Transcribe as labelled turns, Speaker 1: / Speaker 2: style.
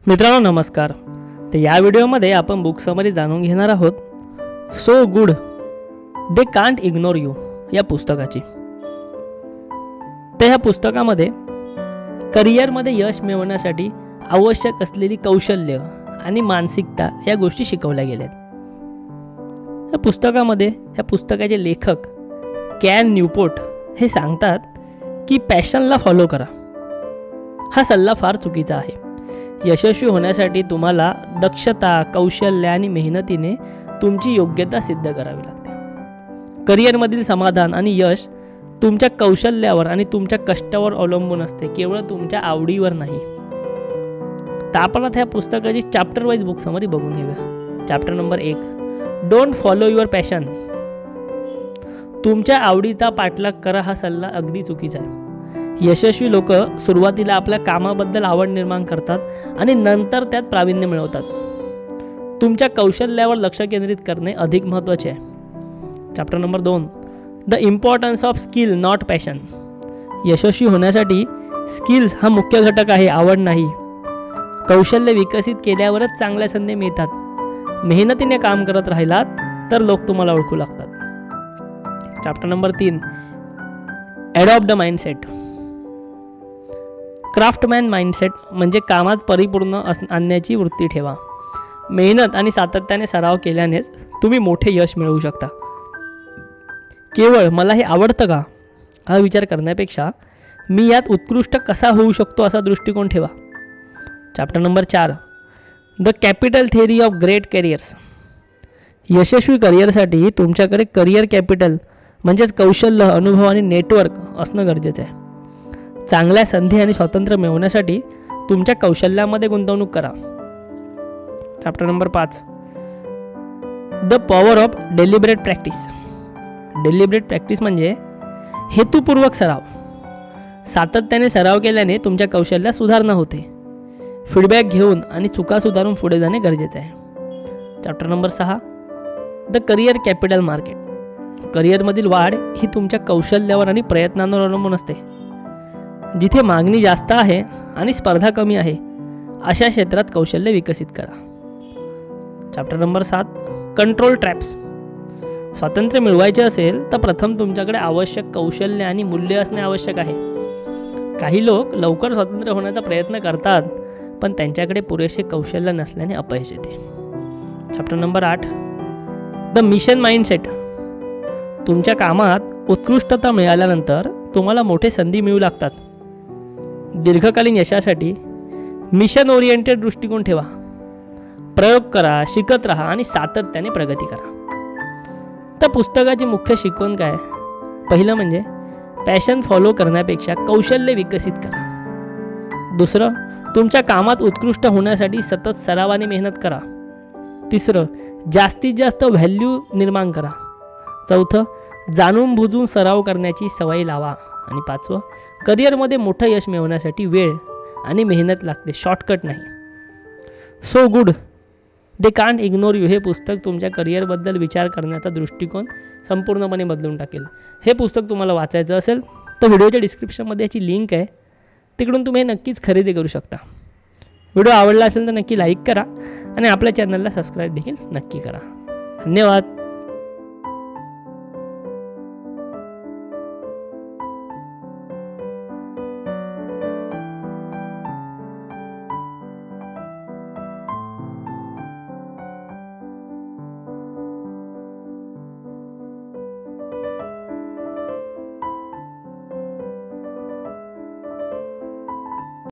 Speaker 1: मित्रांनो नमस्कार. तर या व्हिडिओमध्ये आपण बुक समरी जाणून घेणार आहोत so good they can't ignore you या पुस्तकाची. तर ह्या पुस्तकामध्ये करिअरमध्ये यश मिळवण्यासाठी आवश्यक असलेली कौशल्य आणि मानसिकता या गोष्टी शिकवल्या गेल्या आहेत. या पुस्तकामध्ये ह्या पुस्तकाचे लेखक कॅन न्यूपोर्ट हे सांगतात की पॅशनला फॉलो करा. हा सल्ला फार चुकीचा आहे. यशस्वी होण्यासाठी तुम्हाला दक्षता, कौशल्य आणि मेहनतीने तुमची योग्यता सिद्ध करावी लागते. करिअरमधील समाधान आणि यश तुमच्या कौशल्यावर आणि तुमच्या कष्टावर अवलंबून असते, केवळ तुमच्या आवडीवर नाही. तर आपण आता ह्या पुस्तकाची चॅप्टर वाईज बुक समरी बघून घेऊया. Chapter number 1, don't follow your passion. तुमच्या आवडीचा पाठलाग करा हा सल्ला अगदी चुकीचा आहे. यशस्वी लोक सुरुवातीला आपल्या कामाबद्दल आवड निर्माण करतात आणि नंतर त्यात प्रावीण्य मिळवतात. तुमच्या कौशल्यावर लक्ष केंद्रित करणे अधिक महत्त्वाचे आहे. Chapter number 2, the importance of skill not passion. यशस्वी होण्यासाठी स्किल्स हा मुख्य घटक आहे, आवड नाही. कौशल्य विकसित केल्यावरच चांगल्या संधी मिळतात. मेहनतीने काम करत राहिलात तर लोक तुम्हाला ओळखू लागतात. Chapter number 3, adopt the mindset. Craftsman mindset म्हणजे कामात परिपूर्ण आणण्याची वृत्ती ठेवा. मेहनत आणि सातत्याने सराव केल्यानेच तुम्ही मोठे यश मिळवू शकता. केवळ मला हे आवडतं का हा विचार करण्यापेक्षा मी यात उत्कृष्ट कसा होऊ शकतो असा दृष्टिकोन ठेवा. Chapter number 4, the capital theory of great careers. यशस्वी करिअरसाठी तुमच्याकडे करिअर कॅपिटल म्हणजेच कौशल्य, अनुभव आणि नेटवर्क असणं गरजेचं आहे. चांगल्या संधी आणि स्वातंत्र्य मिळवण्यासाठी तुमच्या कौशल्यामध्ये गुंतवणूक करा. Chapter number 5, the power of deliberate practice. Deliberate practice म्हणजे हेतुपूर्वक सराव. सातत्याने सराव केल्याने तुमच्या कौशल्यात सुधारणा होते. फीडबॅक घेऊन आणि चुका सुधारून पुढे जाणे गरजेचे आहे. Chapter number 6, the career capital market. करिअरमधील वाढ ही तुमच्या कौशल्यावर आणि प्रयत्नांवर अवलंबून असते. जिथे मागणी जास्त आहे आणि स्पर्धा कमी आहे अशा क्षेत्रात कौशल्य विकसित करा. Chapter number 7, control traps. स्वातंत्र्य मिळवायचे असेल तर प्रथम तुमच्याकडे आवश्यक कौशल्य आणि मूल्य असणे आवश्यक आहे. काही लोक लवकर स्वतंत्र होण्याचा प्रयत्न करतात पण त्यांच्याकडे पुरेसे कौशल्य नसल्याने अपयश येते. Chapter number 8, the mission mindset. तुमच्या कामात उत्कृष्टता मिळाल्यानंतर तुम्हाला मोठे संधी मिळू लागतात. दीर्घकालीन यशासाठी मिशन ओरिएंटेड दृष्टिकोन ठेवा. प्रयोग करा, शिकत राहा आणि सातत्याने प्रगती करा. तर पुस्तकाची मुख्य शिकवण काय? पहिलं म्हणजे पॅशन फॉलो करण्यापेक्षा कौशल्य विकसित करा. दुसरं, तुमच्या कामात उत्कृष्ट होण्यासाठी सतत सरावाने मेहनत करा. तिसरं, जास्तीत जास्त व्हॅल्यू निर्माण करा. चौथं, जाणून बुजून सराव करण्याची सवय लावा. आणि पाचवं, करिअरमध्ये मोठं यश मिळवण्यासाठी वेळ आणि मेहनत लागते, शॉर्टकट नाही. So good they can't ignore you हे पुस्तक तुमच्या करिअरबद्दल विचार करण्याचा दृष्टिकोन संपूर्णपणे बदलून टाकेल. हे पुस्तक तुम्हाला वाचायचं असेल तर व्हिडिओच्या डिस्क्रिप्शनमध्ये याची लिंक आहे, तिकडून तुम्ही नक्कीच खरेदी करू शकता. व्हिडिओ आवडला असेल तर नक्की लाईक करा आणि आपल्या चॅनलला सबस्क्राईब देखील नक्की करा. धन्यवाद.